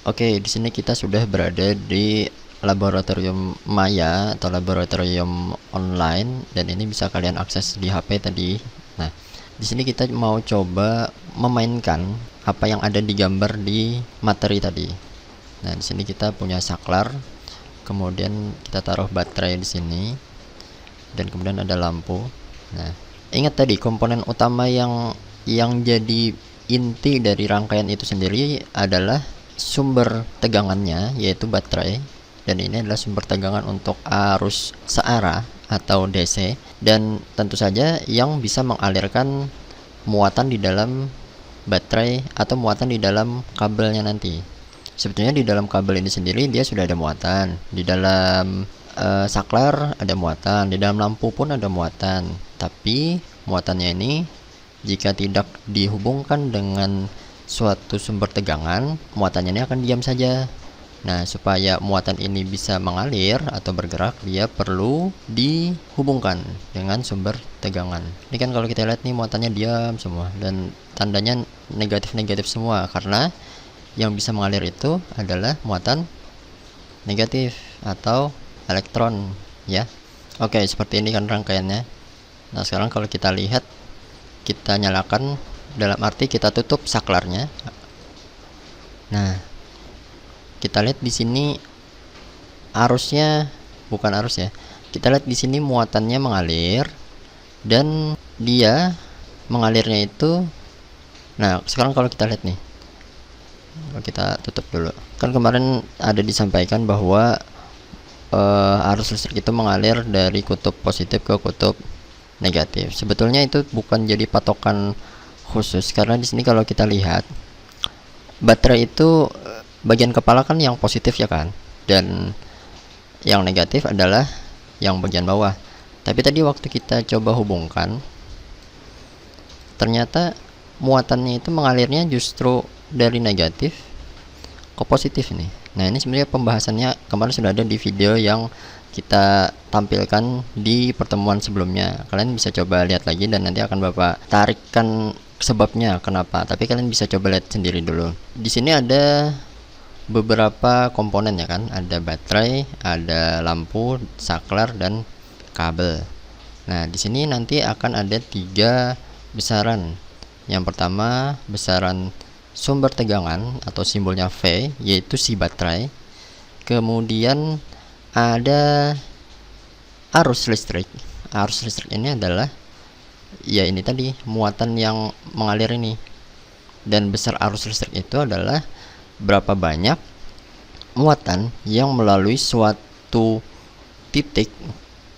Oke, di sini kita sudah berada di laboratorium Maya atau laboratorium online, dan ini bisa kalian akses di HP tadi. Nah, di sini kita mau coba memainkan apa yang ada di gambar di materi tadi. Nah, di sini kita punya saklar, kemudian kita taruh baterai di sini, dan kemudian ada lampu. Nah, ingat tadi komponen utama yang jadi inti dari rangkaian itu sendiri adalah sumber tegangannya, yaitu baterai, dan ini adalah sumber tegangan untuk arus searah atau DC, dan tentu saja yang bisa mengalirkan muatan di dalam baterai atau muatan di dalam kabelnya nanti. Sebetulnya di dalam kabel ini sendiri dia sudah ada muatan, di dalam saklar ada muatan, di dalam lampu pun ada muatan, tapi muatannya ini jika tidak dihubungkan dengan suatu sumber tegangan, muatannya ini akan diam saja. Nah, supaya muatan ini bisa mengalir atau bergerak, dia perlu dihubungkan dengan sumber tegangan. Ini kan kalau kita lihat nih, muatannya diam semua dan tandanya negatif-negatif semua, karena yang bisa mengalir itu adalah muatan negatif atau elektron, ya. Oke, seperti ini kan rangkaiannya. Nah, sekarang kalau kita lihat, kita nyalakan, dalam arti kita tutup saklarnya. Nah, kita lihat di sini arusnya, bukan arus ya. Kita lihat di sini muatannya mengalir, dan dia mengalirnya itu. Nah, sekarang kalau kita lihat nih, kita tutup dulu. Kan kemarin ada disampaikan bahwa arus listrik itu mengalir dari kutub positif ke kutub negatif. Sebetulnya itu bukan jadi patokan khusus, karena di sini kalau kita lihat baterai itu bagian kepala kan yang positif ya kan, dan yang negatif adalah yang bagian bawah. Tapi tadi waktu kita coba hubungkan, ternyata muatannya itu mengalirnya justru dari negatif ke positif nih. Nah, ini sebenarnya pembahasannya kemarin sudah ada di video yang kita tampilkan di pertemuan sebelumnya. Kalian bisa coba lihat lagi, dan nanti akan Bapak tarikkan sebabnya kenapa, tapi kalian bisa coba lihat sendiri dulu. Di sini ada beberapa komponen ya kan, ada baterai, ada lampu, saklar, dan kabel. Nah, di sini nanti akan ada 3 besaran. Yang pertama besaran sumber tegangan atau simbolnya V, yaitu si baterai. Kemudian ada arus listrik. Arus listrik ini adalah ya ini tadi, muatan yang mengalir ini. Dan besar arus listrik itu adalah berapa banyak muatan yang melalui suatu titik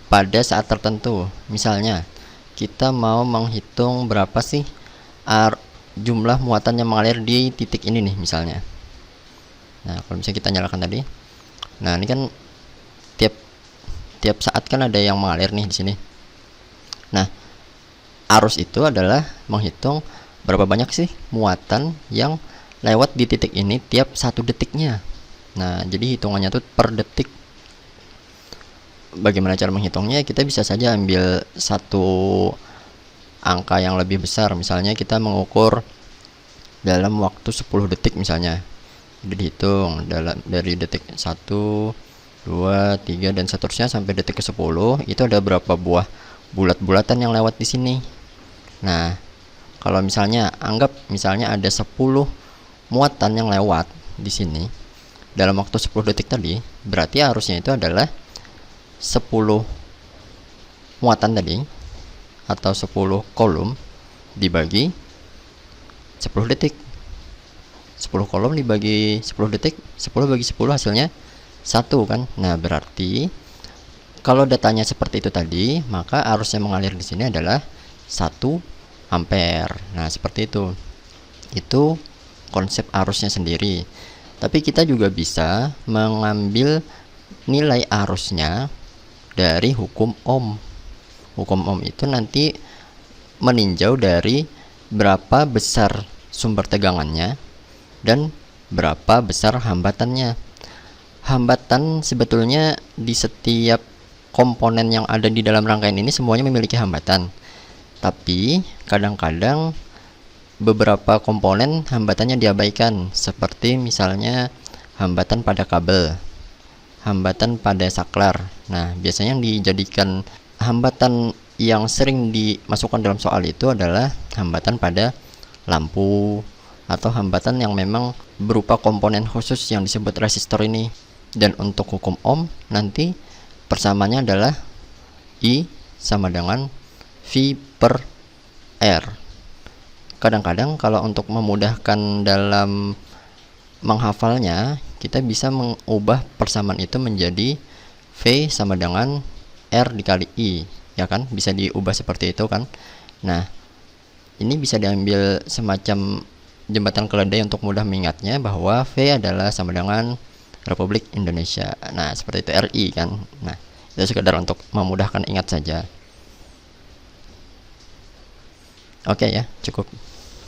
pada saat tertentu. Misalnya kita mau menghitung berapa sih jumlah muatan yang mengalir di titik ini nih misalnya. Nah, kalau misalnya kita nyalakan tadi, nah ini kan tiap saat kan ada yang mengalir nih di sini. Nah, arus itu adalah menghitung berapa banyak sih muatan yang lewat di titik ini tiap 1 detiknya. Nah, jadi hitungannya tuh per detik. Bagaimana cara menghitungnya? Kita bisa saja ambil satu angka yang lebih besar. Misalnya kita mengukur dalam waktu 10 detik misalnya. Jadi dihitung dari detik 1, 2, 3 dan seterusnya sampai detik ke 10, itu ada berapa buah bulat-bulatan yang lewat di sini. Nah, kalau misalnya anggap misalnya ada 10 muatan yang lewat di sini dalam waktu 10 detik tadi, berarti arusnya itu adalah 10 muatan tadi atau 10 kolom dibagi 10 detik. 10 kolom dibagi 10 detik, 10 bagi 10 hasilnya 1 kan. Nah, berarti kalau datanya seperti itu tadi, maka arus yang mengalir di sini adalah 1 ampere. Nah, seperti itu. Itu konsep arusnya sendiri. Tapi kita juga bisa mengambil nilai arusnya dari hukum Ohm. Hukum Ohm itu nanti meninjau dari berapa besar sumber tegangannya dan berapa besar hambatannya. Hambatan sebetulnya di setiap komponen yang ada di dalam rangkaian ini semuanya memiliki hambatan. Tapi kadang-kadang beberapa komponen hambatannya diabaikan, seperti misalnya hambatan pada kabel, hambatan pada saklar. Nah, biasanya yang dijadikan hambatan yang sering dimasukkan dalam soal itu adalah hambatan pada lampu atau hambatan yang memang berupa komponen khusus yang disebut resistor ini. Dan untuk hukum Ohm nanti persamaannya adalah I sama dengan V per R. Kadang-kadang kalau untuk memudahkan dalam menghafalnya, kita bisa mengubah persamaan itu menjadi V sama dengan R dikali I, ya kan? Bisa diubah seperti itu kan. Nah, ini bisa diambil semacam jembatan keledai untuk mudah mengingatnya bahwa V adalah sama dengan Republik Indonesia. Nah, seperti itu RI kan. Nah, itu sekedar untuk memudahkan ingat saja. Oke ya, cukup.